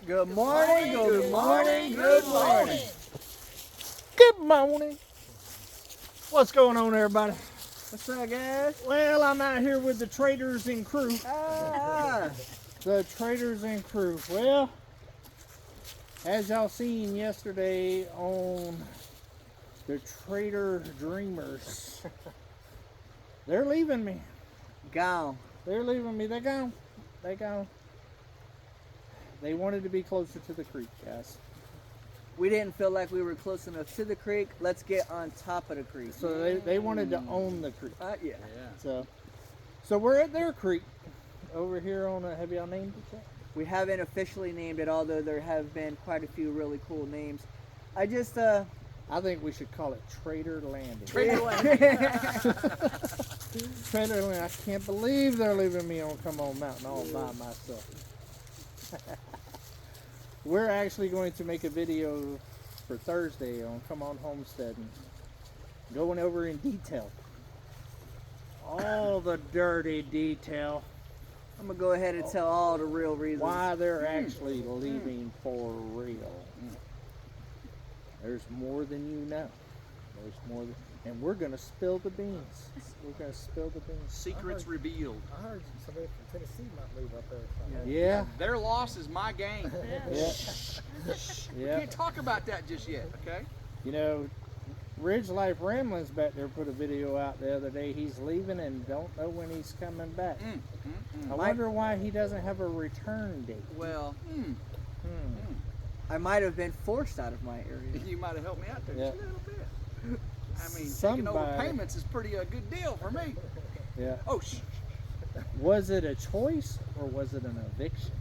Good morning, good morning, good morning. Good morning. What's going on, everybody? What's up, guys? Well, I'm out here with the traders and crew. Ah, The traders and crew. Well, as y'all seen yesterday on the Trader Dreamers, they're leaving me. gone. They're leaving me. They're gone. They gone. They wanted to be closer to the creek, guys. We didn't feel like we were close enough to the creek. Let's get on top of the creek. So they wanted to own the creek. Yeah. So we're at their creek over here on. Have y'all named it yet? We haven't officially named it, although there have been quite a few really cool names. I just, I think we should call it Trader Landing. Trader Trader Landing. I can't believe they're leaving me on Come On Mountain all by myself. We're actually going to make a video for Thursday on Come On Homesteading, going over in detail all the dirty detail I'm going to go ahead and tell all the real reasons. why they're actually leaving for real. There's more than you know. There's more than, and we're going to spill the beans. We're going to spill the beans. Secrets revealed. I heard somebody from Tennessee might move up there. Yeah. Their loss is my gain. Yeah. We Yeah. can't talk about that just yet, okay? You know, RidgeLife Ramblings back there put a video out the other day. He's leaving and don't know when he's coming back. I wonder why he doesn't have a return date. Well, I might have been forced out of my area. you might have helped me out there Yeah. just a little bit. I mean, taking Somebody- over payments is pretty a good deal for me. Yeah. Oh, shh. Was it a choice or was it an eviction?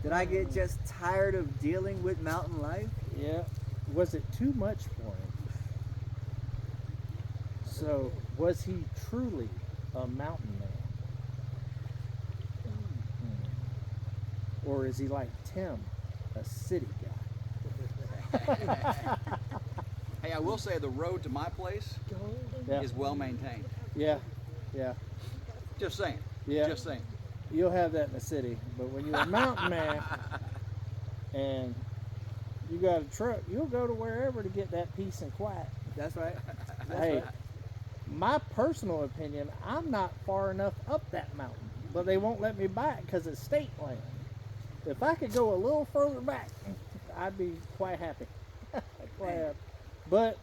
Did I get just tired of dealing with mountain life? Yeah. Was it too much for him? So, was he truly a mountain man? Or is he like Tim, a city guy? Hey, I will say the road to my place Yeah. is well maintained. Yeah. Yeah. Just saying. Yeah. Just saying. You'll have that in the city, but when you're a mountain man and you got a truck, you'll go to wherever to get that peace and quiet. That's right. Hey, my personal opinion, I'm not far enough up that mountain, but they won't let me buy it because it's state land. If I could go a little further back, I'd be quite happy. Quite happy. But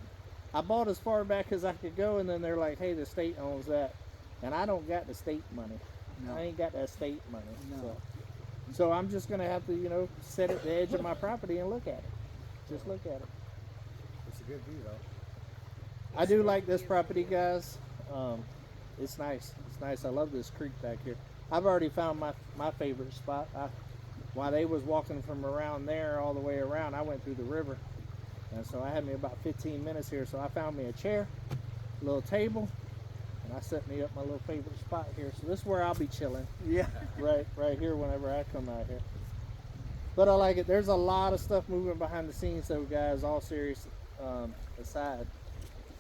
I bought as far back as I could go, and then they're like, hey, the state owns that. And I don't got the state money. No. I ain't got that state money. No. So I'm just going to have to, sit at the edge of my property and look at it. Just look at it. It's a good view, though. I do like this property, guys. It's nice. It's nice. I love this creek back here. I've already found my favorite spot. While they was walking from around there all the way around, I went through the river. And so I had me about 15 minutes here. So I found me a chair, a little table, and I set me up my little favorite spot here. So this is where I'll be chilling. Yeah. Right here whenever I come out here. But I like it. There's a lot of stuff moving behind the scenes though, guys, all serious aside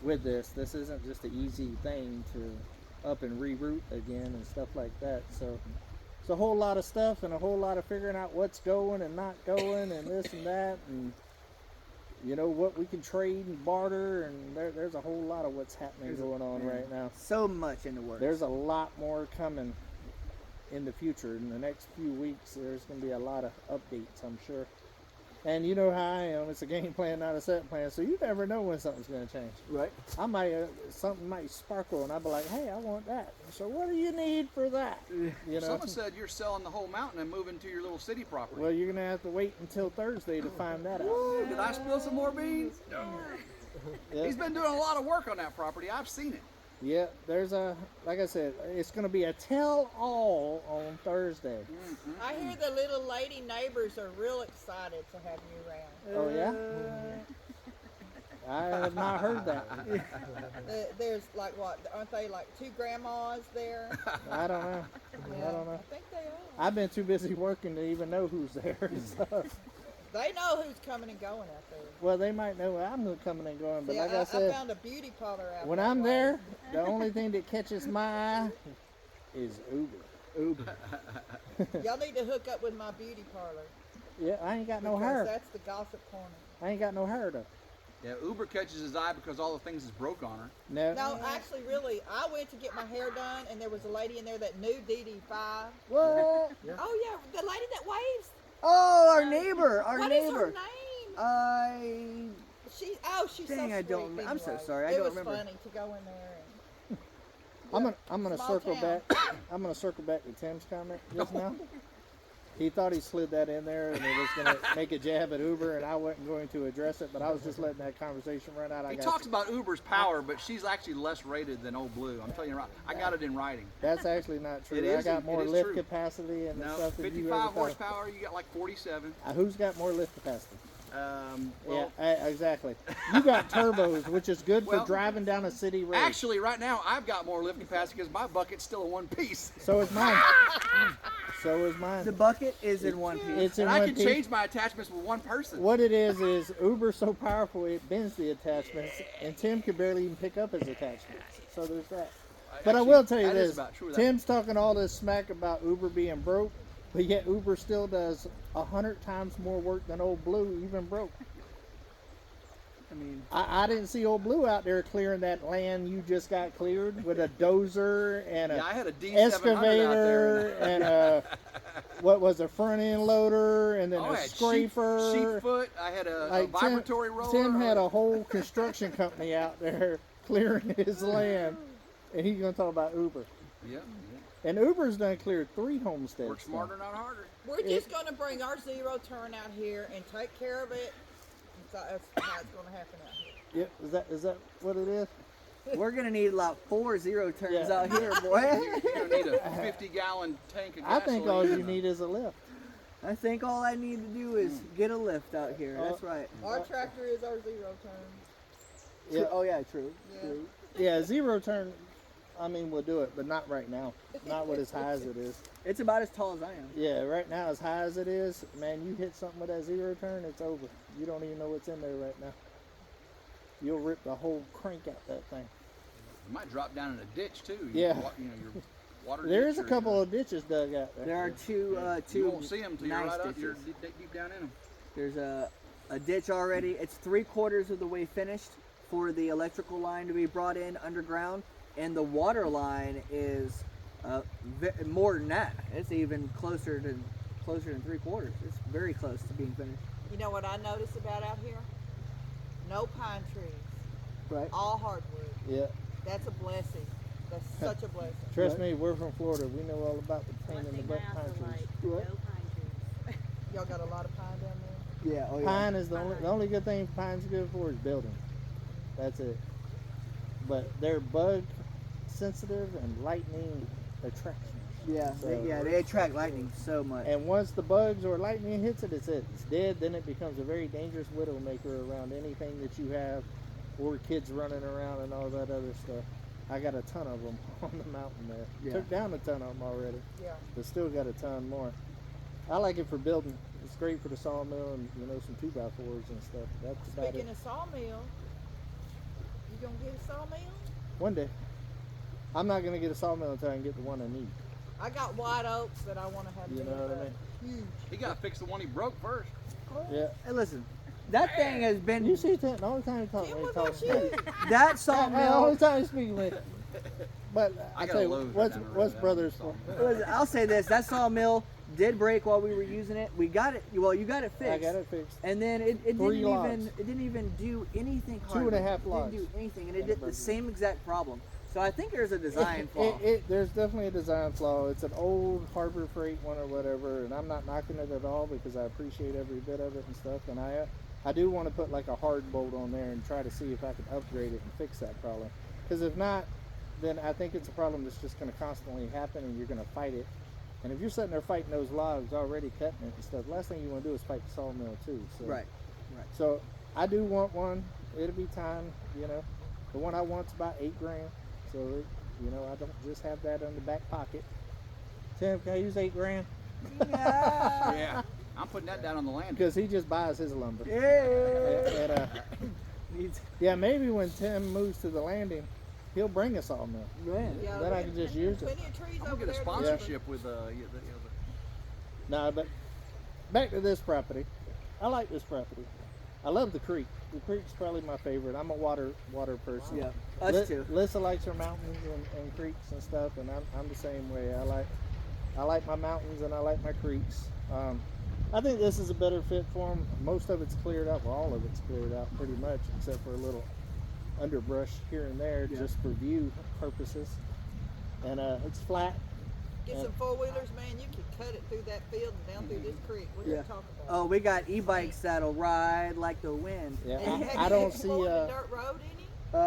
with this. This isn't just an easy thing to up and reroute again and stuff like that. So it's a whole lot of stuff and a whole lot of figuring out what's going and not going and this and that and what we can trade and barter, and there's a whole lot of what's happening going on right now. So much in the works. There's a lot more coming in the future. In the next few weeks, there's going to be a lot of updates, I'm sure. And you know how I am. It's a game plan, not a set plan. So you never know when something's going to change. Right. I might something might sparkle, and I'll be like, "Hey, I want that." So what do you need for that? Someone said you're selling the whole mountain and moving to your little city property. Well, you're going to have to wait until Thursday to find that out. Ooh, did I spill some more beans? No. Yeah. He's been doing a lot of work on that property. I've seen it. Yeah, there's like I said, it's going to be a tell-all on Thursday. I hear the little lady neighbors are real excited to have you around. Oh yeah? I have not heard that. There's like what? Aren't they like two grandmas there? I don't know. Yeah, I don't know. I think they are. I've been too busy working to even know who's there. So. They know who's coming and going out there. Well, they might know I'm coming and going, but See, like I I said, found a beauty parlor out when that I'm way. there, the only thing that catches my eye is Uber. Uber. Y'all need to hook up with my beauty parlor. Yeah, I ain't got no because hair. that's the gossip corner. I ain't got no hair though. Yeah, Uber catches his eye because all the things is broke on her. No. No, actually, really, I went to get my hair done, and there was a lady in there that knew DD5. What? Oh yeah, the lady that waves. Oh, our neighbor. Our What is neighbor. her name? She's Dang, so I don't sweet, rem- I'm so anyway. sorry, I it don't was remember. funny to go in there. And, I'm gonna Small circle town. back. I'm gonna circle back to Tim's comment just now. He thought he slid that in there and it was gonna make a jab at Uber, and I wasn't going to address it, but I was just letting that conversation run out. He talks about Uber's power, but she's actually less rated than Old Blue. I'm telling you right. I got it in writing. That's actually not true. It I is- got more it is lift true. capacity and the No, stuff that you 55 ever thought. horsepower. You got like 47. Who's got more lift capacity? Well, Exactly. You got turbos, which is good Well, for driving down a city road. actually, right now I've got more lift capacity because my bucket's still a one piece. So is mine. So is mine. The bucket is in one piece. It's in And I one can piece. change my attachments with one person. What it is Uber's so powerful it bends the attachments, and Tim can barely even pick up his attachments. So there's that. But I Actually, will tell you that is this: about true. Tim's talking all this smack about Uber being broke, but yet Uber still does 100 times more work than Old Blue, even broke. I mean, I didn't see Old Blue out there clearing that land you just got cleared with a dozer and Yeah, a I had a D700 out excavator there. and a what was a front end loader and then Oh, I a had scraper. sheep foot. I had a vibratory roller. Tim had a whole construction company out there clearing his land, and he's gonna talk about Uber. Yeah. And Uber's done cleared 3 homesteads. Work smarter, not harder. we're just going to bring our zero turn out here and take care of it. So that's how it's going to happen out here. Yeah, is that what it is? we're gonna need like 4 zero turns Yeah. out here, boy. You're gonna need a 50-gallon tank of I gasoline. think all you need is a lift. I think all I need to do is get a lift out here. That's right. Our tractor is our zero turn. Yeah. True. Oh yeah, true. Yeah. True. Yeah, zero turn. I mean, we'll do it, but not right now. Not with as high as it is. It's about as tall as I am. Yeah, right now, as high as it is, man, you hit something with that zero turn, it's over. You don't even know what's in there right now. You'll rip the whole crank out that thing. You might drop down in a ditch too. Yeah. You know, your water. There ditch is a or, couple of ditches dug out there. There are two You won't see them until you're nice right up. ditches. You're deep down in them. There's a ditch already. It's 3/4 of the way finished for the electrical line to be brought in underground, and the water line is more than that. It's even closer than 3/4. It's very close to being finished. You know what I notice about out here? No pine trees. Right. All hardwood. Yeah. That's a blessing. That's such a blessing. Trust me, we're from Florida. We know all about the pain in the butt pine trees. What? No pine trees. Y'all got a lot of pine down there? Yeah. Oh yeah. Pine is the only good thing pine's good for is building. That's it. But they're bug sensitive and lightning attraction. Yeah. So- They attract lightning so much. And once the bugs or lightning hits it, it's dead. Then it becomes a very dangerous widow maker around anything that you have, or kids running around and all that other stuff. I got a ton of them on the mountain there. Yeah. Took down a ton of them already, Yeah. but still got a ton more. I like it for building. It's great for the sawmill and some 2x4s and stuff. That's about Speaking it. of sawmill, you gonna get a sawmill? One day. I'm not gonna get a sawmill until I can get the one I need. I got white oaks that I want to have. You know what I mean? Huge. He got to fix the one he broke first. Yeah. Hey, listen, that thing has been You see that the only time he talks, Tim, he what talks about you? that the sawmill. only time he's speaking with. But I I got tell a you, Lowe's what's right down the what's road. brothers That for? was sawmill. Listen, I'll say this: that sawmill did break while we were using it. We got it. Well, you got it fixed. I got it fixed. And then it didn't 3 logs. even do anything. 2.5 hardly. It logs. didn't do anything, and And it it did the broke. same exact problem. So I think there's a design flaw. There's definitely a design flaw. It's an old Harbor Freight one or whatever, and I'm not knocking it at all because I appreciate every bit of it and stuff. And I do want to put like a hard bolt on there and try to see if I can upgrade it and fix that problem. Because if not, then I think it's a problem that's just going to constantly happen, and you're going to fight it. And if you're sitting there fighting those logs, already cutting it and stuff, last thing you want to do is fight the sawmill too. So. Right. So I do want one. It'll be time, The one I want's about $8,000. So, I don't just have that in the back pocket. Tim, can I use $8,000? Yeah. Yeah. I'm putting that down on the land. Because he just buys his lumber. Yeah. And, Needs- yeah, maybe when Tim moves to the landing, he'll bring a sawmill. Man. Yeah, Then I can just use it. plenty of trees I'm over gonna get a there. sponsorship with No, but back to this property. I like this property. I love the creek. The creek's probably my favorite. I'm a water person. Yeah, us too. Lissa likes her mountains and creeks and stuff, and I'm the same way. I like my mountains and I like my creeks. I think this is a better fit for them. Most of it's cleared out. Well, all of it's cleared out pretty much, except for a little underbrush here and there, just for view purposes. And it's flat. Get some four-wheelers, man. You can cut it through that field and down through this creek. What are you talking about? Oh, we got e-bikes that'll ride like the wind. Yeah, And have I you don't explored see. the dirt road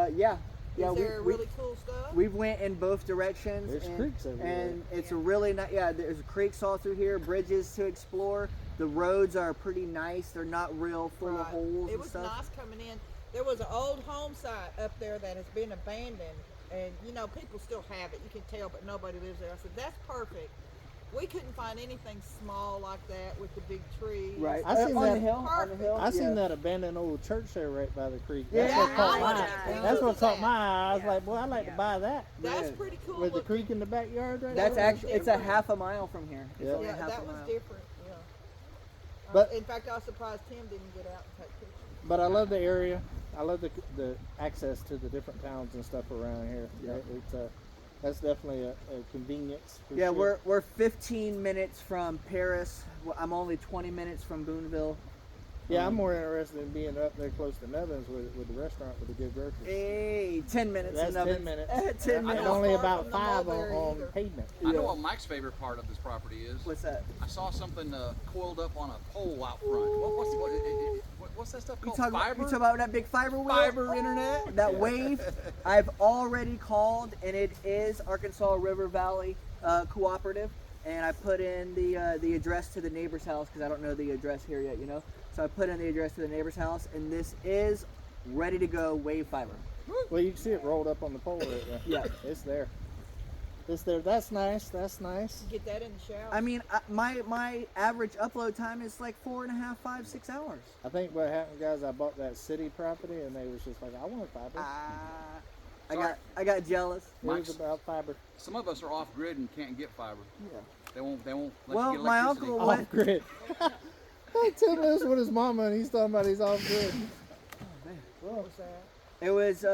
any? Yeah. Yeah, Is there really cool stuff? we've went in both directions. There's and, creeks everywhere. and it's a really nice. Yeah, there's creeks all through here, bridges to explore. The roads are pretty nice. They're not real full of Right. holes It and was stuff. nice coming in. There was an old home site up there that has been abandoned, and you know people still have it. You can tell, but nobody lives there. I said that's perfect. We couldn't find anything small like that with the big trees. Right. I seen on that- the hill. On the Perfect. hill. I seen yeah. that abandoned old church there right by the creek. Yeah. That's what caught I my wanted eye. to That's go what to caught that. my eye. I was Yeah. like, boy, I'd like to Yeah. buy that. That's Yeah. pretty cool. With the looking. creek in the backyard right That's there. actually it's a different. half a mile from here. It's Yeah. only Yeah, a half that a was mile. different. Yeah. But- In fact, I was surprised Tim didn't get out and take pictures. But I love the area. I love the access to the different towns and stuff around here. Yeah. It's that's definitely a convenience. For Yeah, sure. we're 15 minutes from Paris. Well, I'm only 20 minutes from Boonville. Yeah, I'm more interested in being up there close to Nubbins with the restaurant with the good groceries. Hey, 10 minutes. That's in 10 Nubbins. minutes. 10 And minutes. know. only Far about from the 5 mulberry on either. pavement. I know Yeah. what Mike's favorite part of this property is. What's that? I saw something coiled up on a pole out front. What's that stuff You called? talk Fiber? about that big fiber wheel? Fiber internet? That wave? I've already called, and it is Arkansas River Valley Cooperative, and I put in the address to the neighbor's house because I don't know the address here yet, you know. So I put in the address to the neighbor's house, and this is ready to go wave fiber. Well, you can see it rolled up on the pole right there. Yeah. It's there. It's there. That's nice. That's nice. Get that in the shower. I mean, my average upload time is like 4.5, 5, 6 hours. I think what happened, guys, I bought that city property and they was just like, I want fiber. I got jealous. It was Mike's- about fiber. Some of us are off grid and can't get fiber. Yeah. They won't let Well, you get my electricity. uncle- What? Off grid. Tim lives with his mama and he's talking about he's off grid. what was that? It was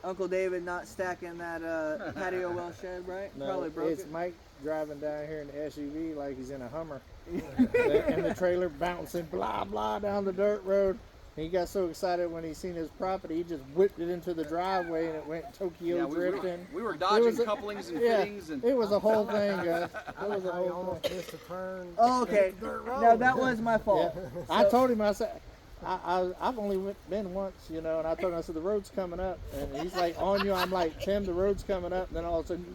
Uncle David not stacking that patio well shed, right? No, Probably broke it's it. Mike driving down here in the SUV like he's in a Hummer. And the trailer bouncing blah blah down the dirt road. And he got so excited when he seen his property, he just whipped it into the driveway and it went Tokyo Yeah, we drifting. were It dodging was a- couplings and Yeah, fittings and it was a whole thing, guys. I It like was a how you whole almost thing. missed a turn. Oh, okay. Dirt road. No, that was my Yeah. fault. I told him, I said, I've only been once, you know, and I told him, I said, the road's coming up. And he's like, on you. I'm like, Tim, the road's coming up. And then all of a sudden,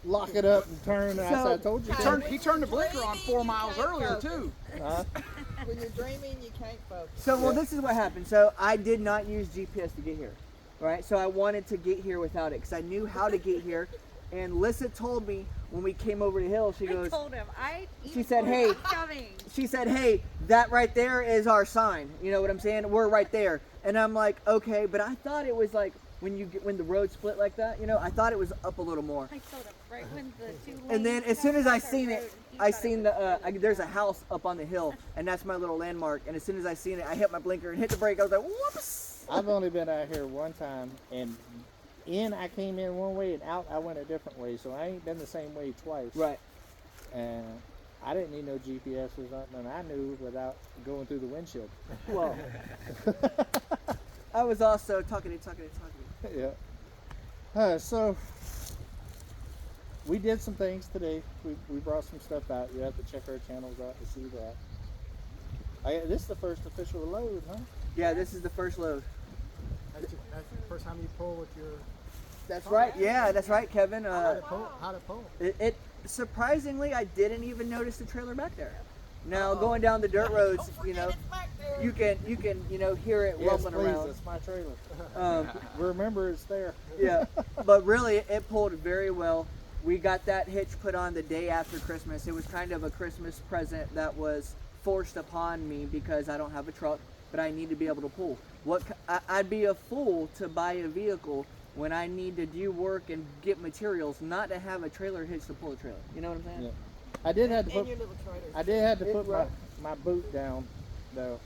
lock it up and turn. And I said, I told you. he Tim. turned the blinker on 4 miles earlier too. Huh? When you're dreaming, you can't focus. So, well, this is what happened. So, I did not use GPS to get here, right? So, I wanted to get here without it because I knew how to get here. And Lissa told me when we came over the hill, she I goes, told him. She said, told him "Hey." I'm coming. she said, hey, that right there is our sign. You know what I'm saying? We're right there. And I'm like, okay, but I thought it was like when the road split like that, you know, I thought it was up a little more. I told him right when the two And then lanes as soon as I crossed our seen road, it, he I thought it seen was there's a house up on the hill, and that's my little landmark. And as soon as I seen it, I hit my blinker and hit the brake. I was like, whoops. I've only been out here one time, and I came in one way, and out I went a different way. So I ain't been the same way twice. Right. And I didn't need no GPS or something, and I knew without going through the windshield. Well, I was also talking. Yeah. So we did some things today. We brought some stuff out. You have to check our channels out to see that. This is the first official load, huh? Yeah, this is the first load. That's the first time you pull with your. That's right. Yeah, that's right, Kevin. How'd it pull? How'd it pull? It surprisingly, I didn't even notice the trailer back there. Now going down the dirt roads, you know, It's back there. you can hear it Yes, rumbling please. around. It's my trailer. Um, Remember, it's there. yeah, but really, it pulled very well. We got that hitch put on the day after Christmas. It was kind of a Christmas present that was forced upon me because I don't have a truck, but I need to be able to pull. I'd be a fool to buy a vehicle when I need to do work and get materials, not to have a trailer hitch to pull a trailer. You know what I'm saying? Yeah. I did have to And put your little trailers. I did have to It put rough. my boot down though.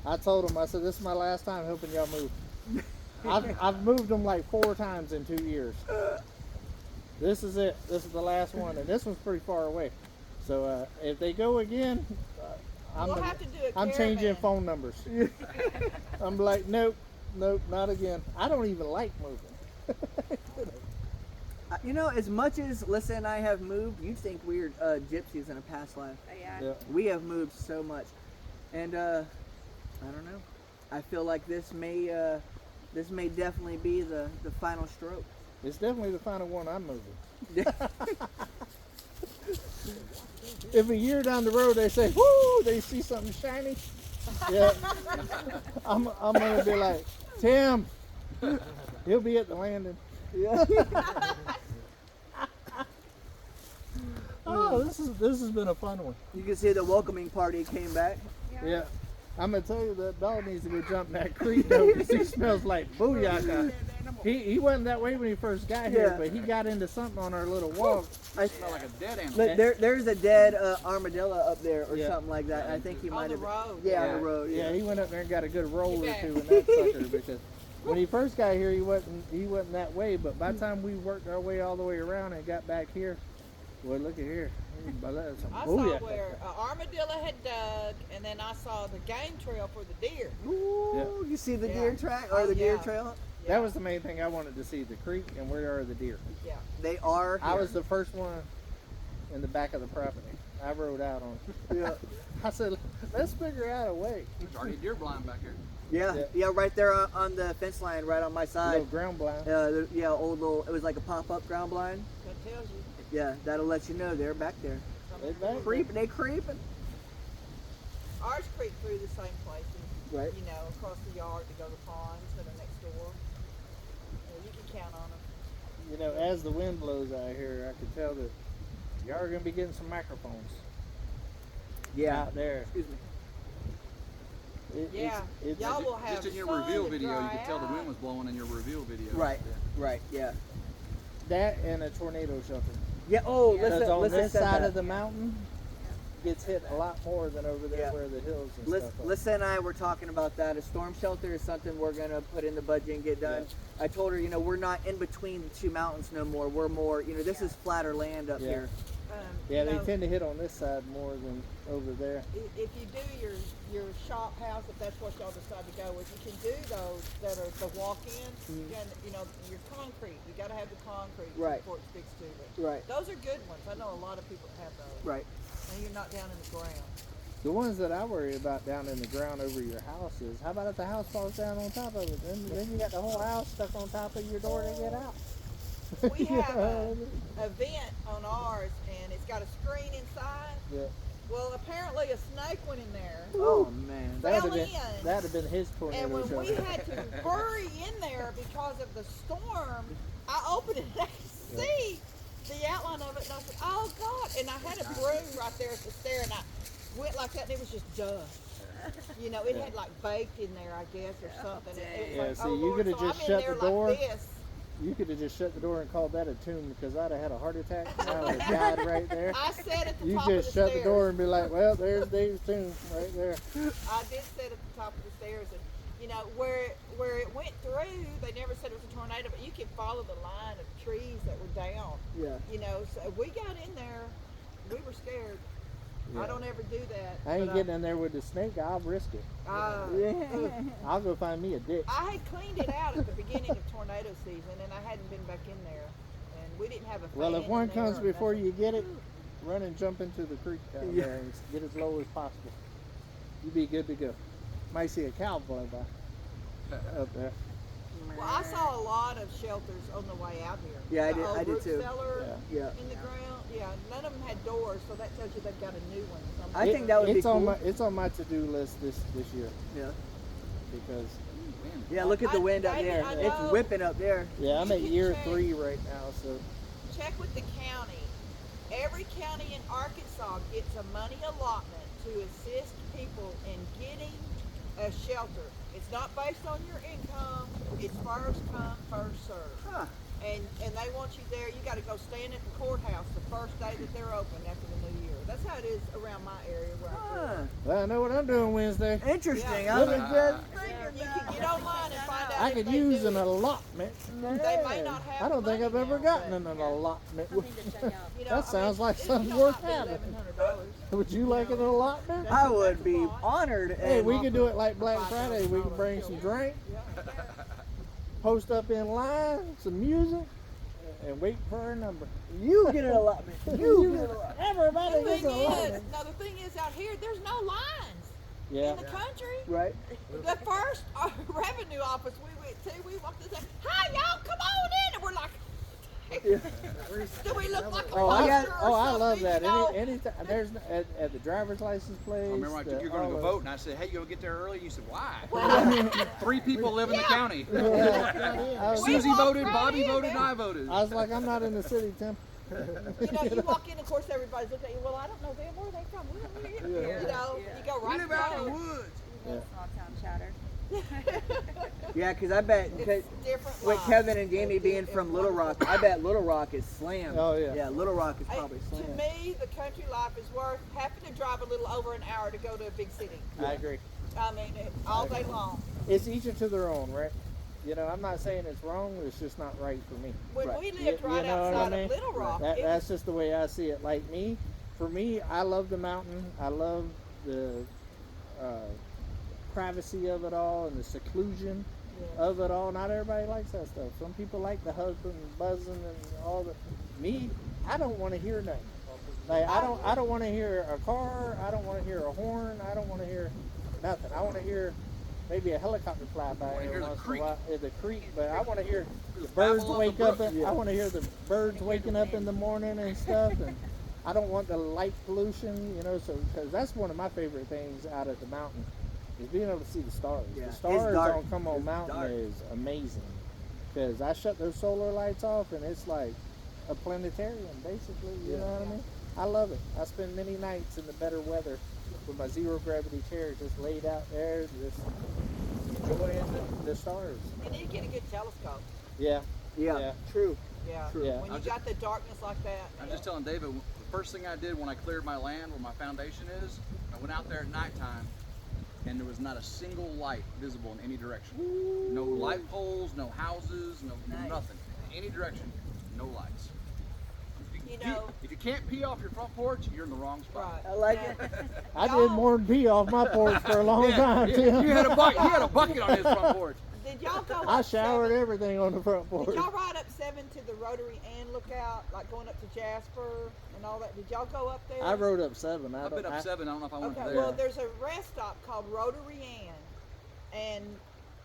I told him, I said, this is my last time helping y'all move. I've moved them like 4 times in 2 years. This is it. This is the last one, and this one's pretty far away. So if they go again, We'll have to do a I'm changing caravan. phone numbers. I'm like, nope, not again. I don't even like moving. You know, as much as Lissa and I have moved, you think we're gypsies in a past life. Yeah. Yeah. We have moved so much, and I don't know. I feel like this may definitely be the final stroke. It's definitely the final one I'm moving. If a year down the road they say, whoo, they see something shiny, yeah, I'm gonna be like, Tim, he'll be at the landing. Yeah. Oh, this has been a fun one. You can see the welcoming party came back. Yeah. I'm gonna tell you that dog needs to go jump in that creek though, because he smells like booyaka. He wasn't that way when he first got here, Yeah. but he got into something on our little walk. I Smell like a dead animal. look, there's a dead armadillo up there or Yeah. something like that. I think he On might the have. road. Yeah, on the road. Yeah, Yeah. he went up there and got a good roll or Yeah. two in that sucker, because when he first got here, he wasn't that way. But by the time we worked our way all the way around and got back here, well, look at here. Some I booyah. saw where an armadillo had dug, and then I saw the game trail for the deer. Ooh, you see the Yeah. deer track or Oh, the deer yeah. trail? That was the main thing I wanted to see, the creek and where are the deer. Yeah. They are. I here. was the first one in the back of the property. I rode out on it. Yeah. I said, let's figure out a way. There's already a deer blind back here. Yeah, Yeah. yeah, right there on the fence line, right on my A little side. ground blind. Yeah, old little. It was like a pop-up ground blind. That tells you. Yeah, that'll let you know they're back there. They back. Creeping, they creeping. Ours creep through the same places. Right. You know, across the yard to go to ponds that are next door. Yeah, you can count on them. You know, as the wind blows out here, I can tell that y'all are going to be getting some microphones Yeah. out there. Excuse me. Yeah. Y'all will have Just in your sun reveal to video, you dry could tell the out. wind was blowing in your reveal video. Right. Right. Yeah. That and a tornado shelter. Yeah. Oh, Yeah. Because listen. on Listen. this Said side that. of the mountain, gets hit a lot more than over there Yeah. where the hills and Lisa, stuff are. Lisa and I were talking about that. A storm shelter is something we're gonna put in the budget and get done. I told her, you know, we're not in between the two mountains no more. We're more, you know, this is flatter land up Yeah. here. Yeah, You they know, tend to hit on this side more than over there. If you do your shop house, if that's what y'all decide to go with, you can do those that are the walk-ins. You know, your concrete. You got to have the concrete Right. before it sticks to it. Right. Those are good ones. I know a lot of people have those. Right. And you're not down in the ground. The ones that I worry about down in the ground over your house is, how about if the house falls down on top of it? Then you got the whole house stuck on top of your door to get out. We have a vent on ours, and it's got a screen inside. Yeah. Well, apparently a snake went in there. Oh man. That'd Fell have been his tornado And when shelter. we had to hurry in there because of the storm, I opened it and I could see the outline of it, and I said, "Oh God!" And I had a broom right there at the stair, and I went like that, and it was just dust. You know, it had like baked in there, I guess, or something. It was Yeah, like, see, oh, you Lord, coulda so just I'm shut in there the door. Like this. You could have just shut the door and called that a tomb, because I'd have had a heart attack. I would have died right there. I sat at the You top of just the shut stairs. the door and be like, well, there's Dave's tomb right there. I did sit at the top of the stairs, and you know where it went through. They never said it was a tornado, but you could follow the line of trees that were down. Yeah. You know, so we got in there. We were scared. Yeah. I don't ever do that. I ain't but getting in there with the snake. I'll risk it. I'll go find me a ditch. I had cleaned it out at the beginning of tornado season, and I hadn't been back in there, and we didn't have a fan. Well, if one in there comes or before nothing. you get it, run and jump into the creek down there and get as low as possible. You'll be good to go. Might see a cow fly by up there. Well, I saw a lot of shelters on the way out here. Yeah, I The did- old I did root too. cellar Yeah. in the ground. Yeah, none of them had doors, so that tells you they've got a new one. I think that would be it's on cool. it's on my to-do list this year, Yeah. because Wind. Yeah. Look at the wind up David, there. I It's know. whipping up there. yeah, I'm You at can year check. 3 right now, so Check with the county. Every county in Arkansas gets a money allotment to assist people in getting a shelter. It's not based on your income. It's first come, first served. Huh. And they want you there. You got to go stand at the courthouse the first day that they're open after the new year. That's how it is around my area where I Huh. live. Well, I know what I'm doing Wednesday. Interesting. Yeah. I was Yeah. just thinking You about can get online and find out I if could they use do an it. allotment. They may not have I don't the think I've money ever now, gotten but, an allotment. Something to check out. you know, That sounds like it something don't worth have to be having. $1,100. Would you like an allotment? I would be honored. Hey, and we could do it like Black Friday. We could bring some drink, post up in line, some music, and wait for our number. You get an allotment. You get an allotment. Everybody The gets thing an is, allotment. no, the thing is out here, there's no lines Yeah. in the country. Right. The first revenue office we went to, we walked in and said, "Hi, y'all, come on in," and we're like, "Do we look like a Oh, monster or I love something?" that. You know? Anytime there's at the driver's license place. I remember I took you going to all go the- vote, and I said, "Hey, you gonna get there early?" You said, "Why?" 3 people live in the county. Yeah. I was, Susie walked voted, right Bobby in, voted, man. and I voted. I was like, I'm not in the city, Tim. You know, you walk in, of course, everybody's looking at you. Well, I don't know them. Where are they from? You know, you go right We live out in the through. woods. Yeah. Small town chatter. Yeah, because I bet It's different with lives. Kevin and Jamie being from Little Rock, I bet Little Rock is slammed. Oh, yeah. Yeah, Little Rock is Hey, probably to slammed. me, the country life is worth having to drive a little over an hour to go to a big city. I agree. I mean, all day long. It's each to their own, right? You know, I'm not saying it's wrong. It's just not right for me. When Right. we You- lived you right know what I outside mean? of Little Rock, That's just the way I see it. Like me, for me, I love the mountain. I love the privacy of it all and the seclusion of it all. Not everybody likes that stuff. Some people like the husband and buzzing and all the. Me, I don't want to hear nothing. Like I don't want to hear a car. I don't want to hear a horn. I don't want to hear nothing. I want to hear maybe a helicopter fly by wanna every hear the once in a creek. while. Yeah, the creek, but I want to hear the babble birds of the wake up. brook. I want to hear the birds waking up in the morning and stuff. And I don't want the light pollution, you know. So because that's one of my favorite things out at the mountain is being able to see the stars. Yeah, The it's stars dark. on Come On It's Mountain dark. is amazing because I shut those solar lights off and it's like a planetarium basically. You know what I mean? I love it. I spend many nights in the better weather with my zero gravity chair just laid out there, just enjoying the stars. you need to get a good telescope. Yeah. Yeah, Yeah. true. Yeah. True. Yeah. When I you ju- got the darkness like that. I'm just telling David, the first thing I did when I cleared my land where my foundation is, I went out there at nighttime and there was not a single light visible in any direction. No light poles, no houses, no nothing. In any direction, no lights. You know, If you can't pee off your front porch, you're in the wrong spot. right. I like Now, it. I did more than pee off my porch for a long time, Yeah, Tim. he had a bucket on his front porch. Did y'all go I up showered 7? everything on the front porch. Did y'all ride up 7 to the Rotary and Lookout, like going up to Jasper and all that? Did y'all go up there? I rode up 7. I've been up 7. I don't know if I went Okay, there. well, there's a rest stop called Rotary Inn, and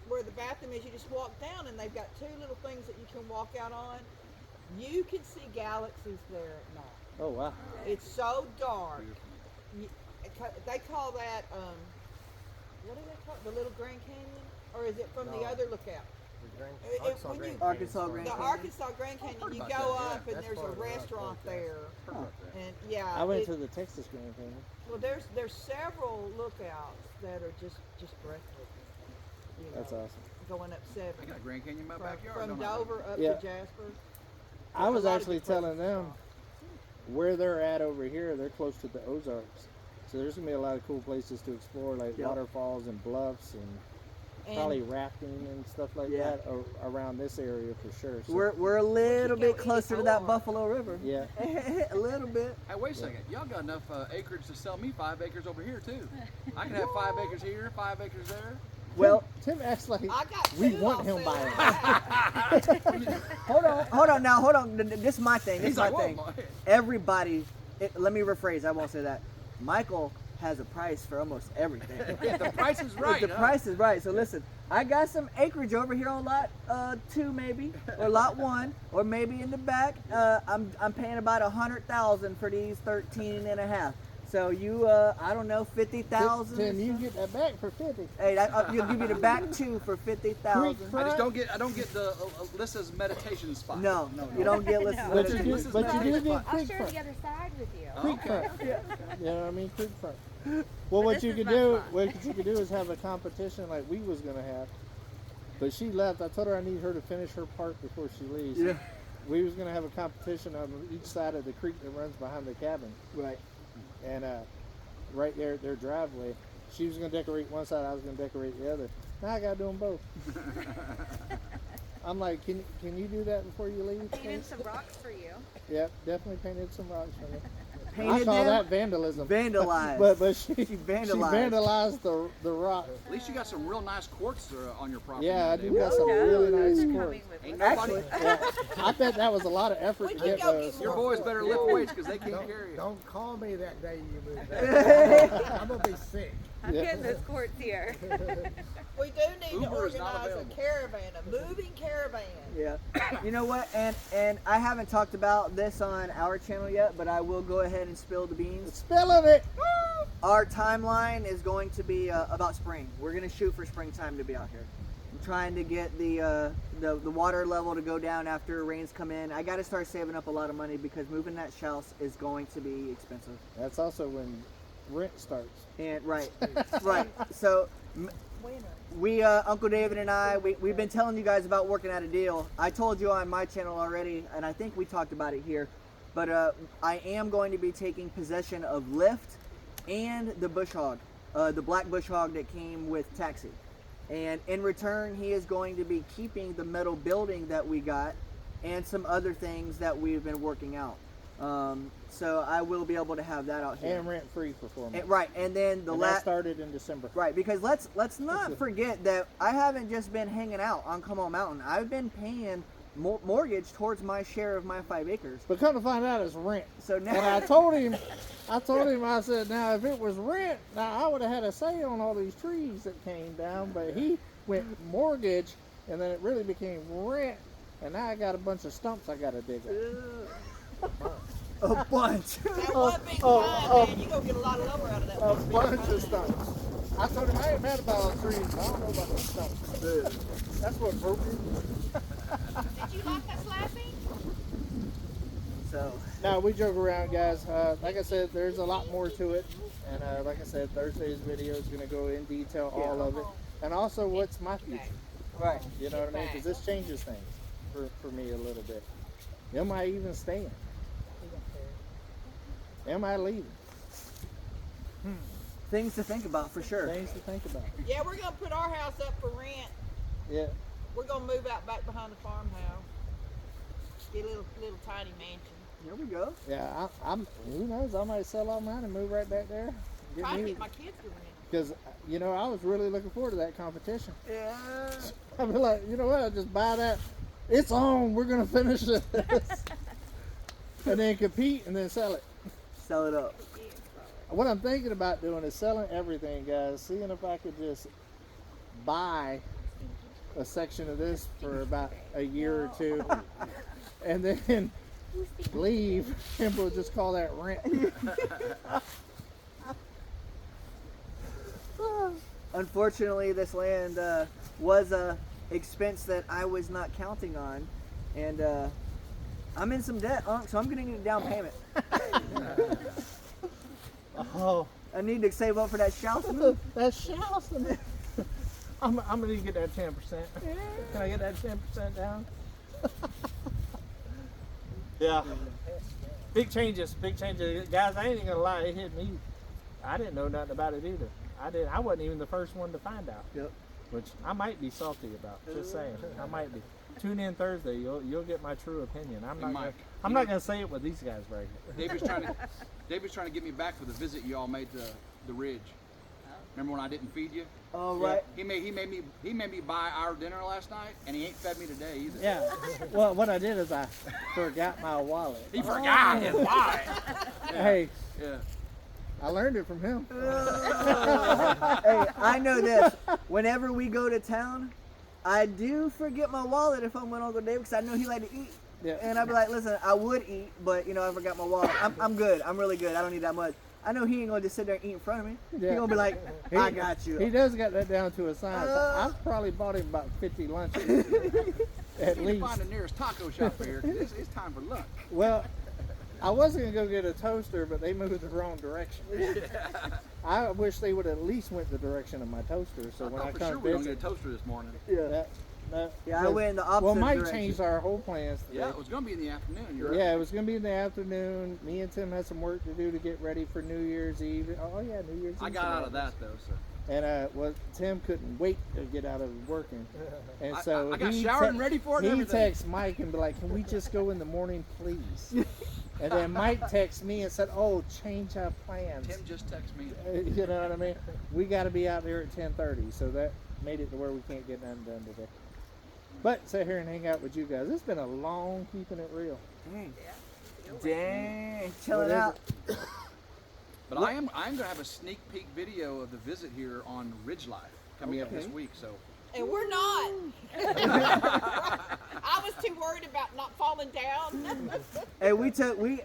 where the bathroom is, you just walk down, and they've got 2 little things that you can walk out on. You can see galaxies there at night. Oh wow. It's so dark. They call that what do they call it? The Little Grand Canyon, or is it from the No. other lookout? The Grand, It- Arkansas when Grand you- Canyon. Arkansas Grand The Canyon. Arkansas Grand Canyon. heard You about go that, yeah. up, and That's there's a part of the restaurant there, Heard about that. and yeah, I went it- to the Texas Grand Canyon. well, there's several lookouts that are just breathtaking. You know, That's awesome. going up 7 I got a Grand Canyon in my from, backyard. from don't I? Dover up Yeah. to Jasper. I There's was a lot of actually good places telling to them stop. where they're at over here. They're close to the Ozarks, so there's gonna be a lot of cool places to explore, like Yep. waterfalls and bluffs, and And probably rafting and stuff like Yeah. that around this area for sure. So, We're a little go bit eat closer to a that lot. Buffalo River. yeah. A little bit. Hey, wait a second. Y'all got enough acreage to sell me 5 acres over here, too. I can have 5 acres here, 5 acres there. Well, Tim acts like I got we 2 want I'll him sell buying. back. hold on. This is my thing. This is my He's like, thing. "Whoa, Everybody, let me rephrase. I won't say that. Michael has a price for almost everything. the price is right. The huh? price is right. So listen, I got some acreage over here on lot 2 maybe, or lot 1, or maybe in the back. I'm paying about 100,000 for these 13 and a half. So you, I don't know, 50,000. Tim, you can get that back for 50. Hey, you'll give you the back 2 for 50,000. I just don't get the Alyssa's meditation spot. No, you don't get listened. But you This do, is but you do nice. get I'll creek share front. the other side with you. Creek Okay. front. You know what I mean? Creek front. Well, But what this you is could my do, spot. what you could do is have a competition like we was gonna have, but she left. I told her I need her to finish her part before she leaves. Yeah. We was gonna have a competition on each side of the creek that runs behind the cabin, Right. and right there at their driveway. She was gonna decorate one side, I was gonna decorate the other. Now I gotta do them both. I'm like, can you do that before you leave? Painted please? some rocks for you. Yep, definitely painted some rocks for me. I Painted call them? that vandalism. Vandalized. But she vandalized. vandalized the rock. At least you got some real nice quartz on your property. Yeah, I now, do David. got some No, really nice those are quartz. coming with Ain't us. nobody. Yeah, I bet that was a lot of effort We to can get go those. get Your boys better lift weights because they can't Don't, carry it. don't call me that day you move back. I'm gonna be sick. I'm Yeah. getting those quartz here. We do need to Uber is not organize a available. caravan, a moving caravan. Yeah. You know what? And I haven't talked about this on our channel yet, but I will go ahead and spill the beans. Spilling it. Our timeline is going to be about spring. We're going to shoot for springtime to be out here. I'm trying to get the water level to go down after rains come in. I got to start saving up a lot of money because moving that house is going to be expensive. That's also when rent starts. And right. So Winter. we Uncle David and I we've been telling you guys about working out a deal. I told you on my channel already, and I think we talked about it here, but I am going to be taking possession of Lyft and the bush hog, the black bush hog that came with taxi, and in return he is going to be keeping the metal building that we got and some other things that we've been working out. So I will be able to have that out here. And rent free for 4 months. Right, and then the And that last started in December. right, because let's not forget that I haven't just been hanging out on Come On Mountain. I've been paying mortgage towards my share of my 5 acres. But come to find out, it's rent. So now And I told him, I said, now if it was rent, now I would have had a say on all these trees that came down. But he went mortgage, and then it really became rent. And now I got a bunch of stumps I got to dig up. a bunch. That one big pine, man, you gonna get a lot of lumber out of that A one big bunch pine. of stumps. I told him I ain't mad about all the trees, but I don't know about the stumps. That's what broke me. Did you like that slapping? So Now we joke around, guys. Like I said, there's a lot more to it, and like I said, Thursday's video is going to go in detail all of it, and also what's my future. right. You know what I mean? Because this changes things for me a little bit. Am I even staying? Am I leaving? Things to think about for sure. Things to think about. Yeah, we're gonna put our house up for rent. Yeah. We're gonna move out back behind the farmhouse. Get a little tiny mansion. Here we go. Yeah. I'm. Who knows? I might sell all mine and move right back there. Try to get my kids to rent. Because you know I was really looking forward to that competition. Yeah. I'd be like, you know what? I just buy that. It's on. We're gonna finish this, and then compete and then sell it. Sell it up. What I'm thinking about doing is selling everything, guys. Seeing if I could just buy a section of this for about a year or two, and then leave, and we'll just call that rent. Unfortunately, this land was a expense that I was not counting on, and I'm in some debt, so I'm gonna need a down payment. Oh, I need to save up for that house move. that's shouting. I'm gonna need to get that 10%. Can I get that 10% down? Yeah. Big changes, guys. I ain't even gonna lie, it hit me. I didn't know nothing about it either. I wasn't even the first one to find out. Yep. Which I might be salty about. Just saying, I might be. Tune in Thursday. You'll get my true opinion. I'm not gonna say it with these guys right here. David's trying to get me back for the visit you all made to the Ridge. Remember when I didn't feed you? Oh right. He made me buy our dinner last night, and he ain't fed me today either. Yeah. Well, what I did is I forgot my wallet. He forgot his wallet. Hey, Yeah. I learned it from him. Hey, I know this. Whenever we go to town, I do forget my wallet if I'm with Uncle David because I know he like to eat. Yeah. And I'd be like, listen, I would eat, but I forgot my wallet. I'm good. I'm really good. I don't need that much. I know he ain't gonna just sit there and eat in front of me. Yeah. He gonna be like, I got you. He does got that down to a science. I've probably bought him about 50 lunches. At We need to least. find the nearest taco shop here, 'cause it's time for lunch. Well, I wasn't gonna go get a toaster, but they moved the wrong direction. I wish they would at least went the direction of my toaster. So when I for come sure we don't get a visit, toaster this morning. Yeah. yeah, I went in the opposite Well, Mike direction. changed our whole plans today. Yeah, it was gonna be in the afternoon. You're right. Yeah, it was gonna be in the afternoon. Me and Tim had some work to do to get ready for New Year's Eve. Oh yeah, New Year's Eve. I got out of that though, so. And well, Tim couldn't wait to get out of working, and so I got he showered and ready for it. He and everything. texts Mike and be like, "Can we just go in the morning, please?" And then Mike texts me and said, "Oh, change our plans." Tim just texted me. You know what I mean? We got to be out there at 10:30, so that made it to where we can't get nothing done today. But sit here and hang out with you guys. It's been a long keeping it real. Dang, chilling What is out. But I am gonna have a sneak peek video of the visit here on RidgeLife coming up this Okay. week. So And we're not. I was too worried about not falling down. And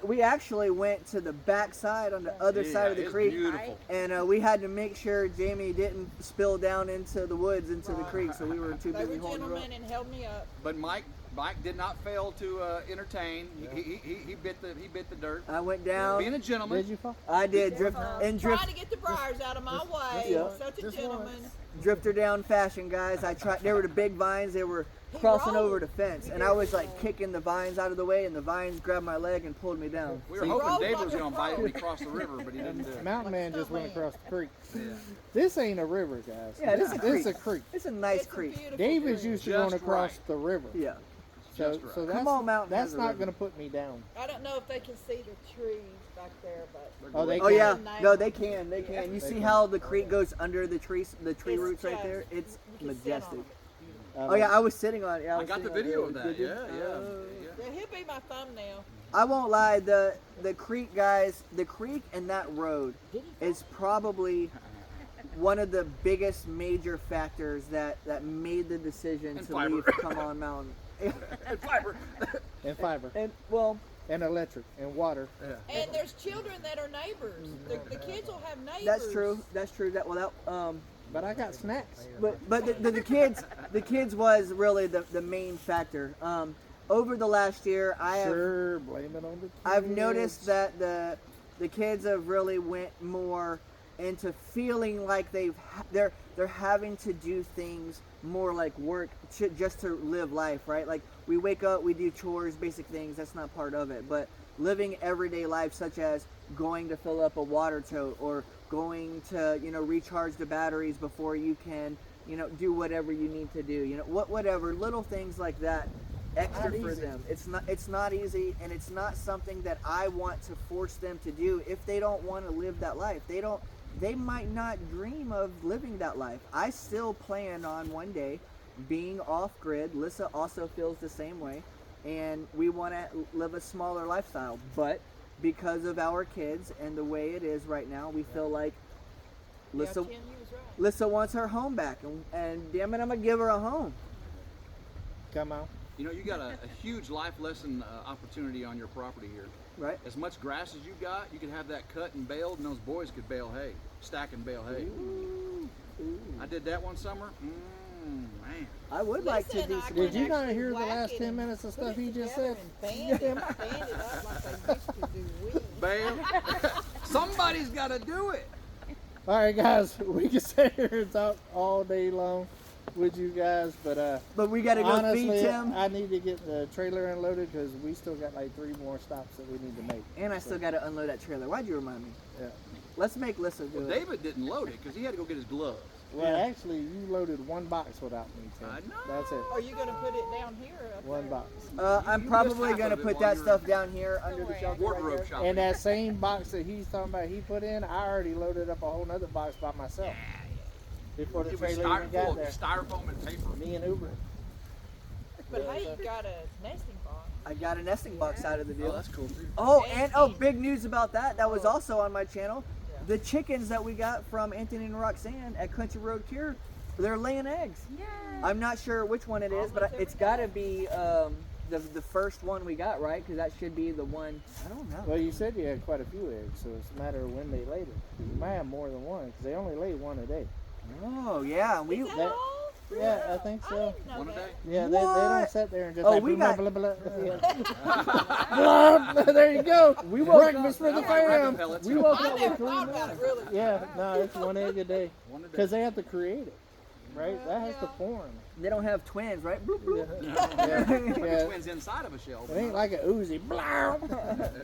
we actually went to the back side on the other side of the it's creek, beautiful. and we had to make sure Jamie didn't spill down into the woods into the creek, so we were too They busy were holding her up. gentlemen and held me up. But Mike did not fail to entertain. He bit the dirt. I went down. Being a gentleman. Did you fall? I did drift Trying to get the briars out of my way. Yeah. Such a Just gentleman. drifter down fashion, guys. I tried. There were the big vines. They were crossing over the fence, and I was like kicking the vines out of the way, and the vines grabbed my leg and pulled me down. We were See, hoping roll David like was a going to bite pro. when he crossed the river, but he didn't do it. Mountain Man Like a just went stuntman. across the creek. Yeah. This ain't a river, guys. Yeah, this is a creek. It's a nice It's a creek. beautiful David's creek. used to Just going across right. the river. Yeah. So, Just right. so that's, Come on, Mountain that's has a not river. going to put me down. I don't know if they can see the trees back there, but Oh, they Oh can. yeah. Nice. No, they can. They can. You They see can. how the creek goes under the tree It's roots right just- there? It's you can sit majestic. on it. Oh yeah, I was sitting on it. Yeah, I was got the sitting on it. video of that. Did you? Yeah. Yeah, he'll be my thumbnail. I won't lie, the creek, guys, the creek and that road is probably one of the biggest major factors that made the decision And to fiber. leave Come On Mountain. And fiber. And fiber. And well, And electric. And water. And there's children that are neighbors. The kids will have neighbors. that's true. That's true. But I got snacks. But the kids was really the main factor. Over the last year, Sure, blame it on the kids. I've noticed that the kids have really went more into feeling like they're having to do things more like work just to live life, right? Like we wake up, we do chores, basic things. That's not part of it, but living everyday life, such as going to fill up a water tote or going to recharge the batteries before you can do whatever you need to do. Whatever little things like that. Extra Not for easy. them. It's not easy, and it's not something that I want to force them to do if they don't want to live that life. They might not dream of living that life. I still plan on one day being off grid. Lissa also feels the same way, and we want to live a smaller lifestyle. But because of our kids and the way it is right now, we feel like Lissa Yeah, Ken, you was right. Lissa wants her home back, and damn it, I'm gonna give her a home. Come on. You got a huge life lesson opportunity on your property here. Right? As much grass as you got, you could have that cut and baled, and those boys could bale hay, stack and bale hay. I did that one summer. Man. I would like to Lisa do and I some. can Did you not actually hear the whack last it 10 and minutes of put stuff it he just together said? and band it up like they used to do weeds. Bale. Somebody's got to do it. All right, guys. We can sit here and talk all day long with you guys, but But we gotta go honestly, feed Tim. I need to get the trailer unloaded because we still got like 3 more stops that we need to make. And I still got to unload that trailer. Why'd you remind me? Yeah. Let's make Lissa do Well, it. David didn't load it because he had to go get his gloves. Well, Yeah. actually, you loaded 1 box without me, Tim. I know. That's it. Are you going to put it down here or up 1 there? box. I'm you probably missed half gonna of it put while that you were- stuff down here under the worry, shelter. Wardrobe right shopping. And that same box that he's talking about he put in, I already loaded up a whole nother box by myself. Before the It was trailer even got full there. of styrofoam and paper. Me and Uber. But hey, you got a nesting box. I got a nesting box out of the Oh, deal. that's cool too. Oh, And and oh, Steve. big news about that. That was Oh. also on my channel. Yeah. The chickens that we got from Anthony and Roxanne at Country Road Cure, they're laying eggs. Yay. I'm not sure which one it is, but Almost it's every got to day. be the first one we got, right? Because that should be the one. I don't know. Well, you said you had quite a few eggs, so it's a matter of when they laid it. You might have more than one, because they only lay 1 a day. Oh yeah, we Is that that- all? Yeah, I think I so. didn't know One a that. day? Yeah, they don't sit there and just Oh, like we blah, got- blah, blah, blah. Blah, there you go. We woke Breakfast for the That's like rabbit fam. pellets. We woke I up never with 3 thought about minutes. it really. Yeah, no, it's 1 egg a day. One a day. Because they have to create it, right? Well, That has to yeah. form. They don't have twins, right? Bloop, bloop. Yeah. Yeah. Twins inside of a shell. It ain't like a Uzi. Blah.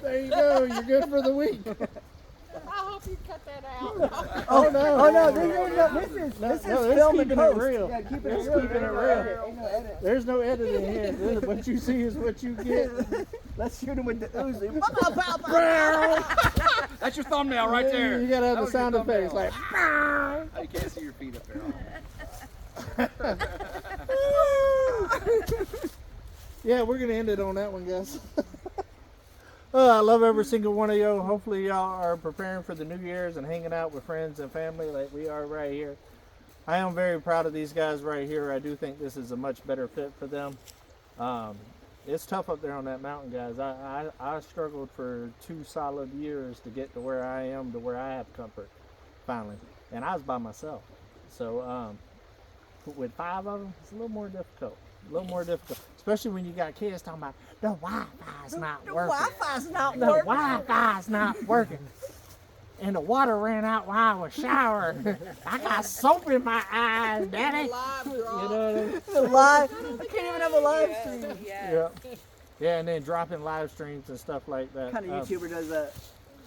There you go. You're good for the week. I hope you cut that out. Oh no! Oh no, this is No, this no, is it's film and keeping it post. real. Yeah, keeping It's it real. keeping it Ain't no real. edit, ain't no edit. There's no editing here. What you see is what you get. Let's shoot him with the Uzi. Pow, pow, pow. That's your thumbnail right there. You gotta have That the was your sound effects thumbnail. like. Oh, you can't see your feet up there. Yeah, we're gonna end it on that one, guys. I love every single one of y'all. Hopefully, y'all are preparing for the New Year's and hanging out with friends and family like we are right here. I am very proud of these guys right here. I do think this is a much better fit for them. It's tough up there on that mountain, guys. I struggled for 2 solid years to get to where I am, to where I have comfort, finally. And I was by myself. So, with 5 of them, it's a little more difficult. A little more difficult, especially when you got kids talking about the Wi-Fi's not working. Wi-Fi's not The working. Wi-Fi's not working. And the water ran out while I was showering. I got soap in my eyes, Daddy. Live You draw. know what I mean? The live. I can't even have a live stream. Yeah. Yeah, and then dropping live streams and stuff like that. What kind of YouTuber does that?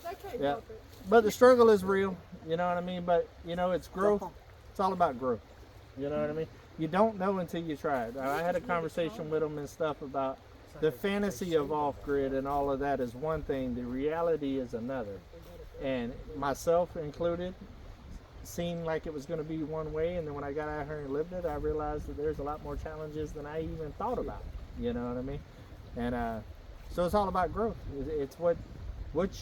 They can't Yeah. help it. But the struggle is real. You know what I mean? But, you know, it's growth. It's all about growth. You know what I mean? You don't know until you try it. I had a conversation with them and stuff about the fantasy of off-grid and all of that is one thing. The reality is another. And myself included, seemed like it was going to be one way. And then when I got out here and lived it, I realized that there's a lot more challenges than I even thought about. You know what I mean? And so it's all about growth. It's what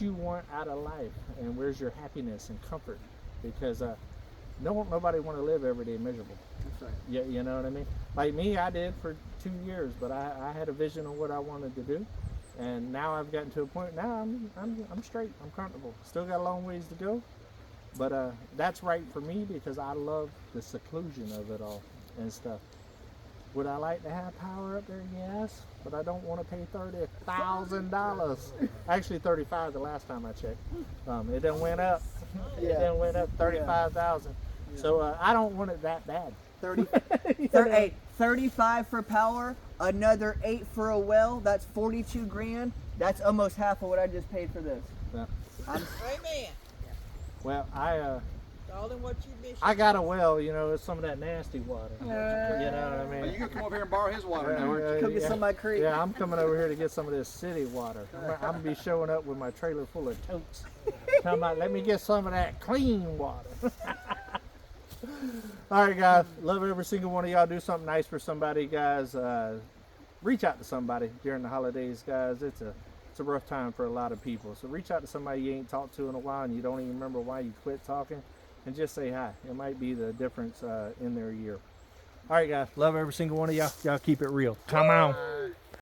you want out of life and where's your happiness and comfort. Because nobody want to live every day miserable. That's right. Yeah, you know what I mean? Like me, I did for 2 years, but I had a vision of what I wanted to do, and now I've gotten to a point. Now I'm straight. I'm comfortable. Still got a long ways to go, but that's right for me because I love the seclusion of it all and stuff. Would I like to have power up there? Yes, but I don't want to pay $30,000. Actually, 35 the last time I checked. It done went up. It done went up 35,000. So I don't want it that bad. 35 for power, another 8 for a well. That's 42 grand. That's almost half of what I just paid for this. Yeah. Amen. Well, All in what you miss. I got a well, you know, it's some of that nasty water. You know what I Well, mean? you can come over here and borrow his water now, aren't you? Come get some of my creek. Yeah, I'm coming over here to get some of this city water. I'm gonna be showing up with my trailer full of totes. Talking about, let me get some of that clean water. All right, guys. Love every single one of y'all. Do something nice for somebody, guys. Reach out to somebody during the holidays, guys. It's a rough time for a lot of people. So reach out to somebody you ain't talked to in a while and you don't even remember why you quit talking, and just say hi. It might be the difference in their year. All right, guys. Love every single one of y'all. Y'all keep it real. Come on.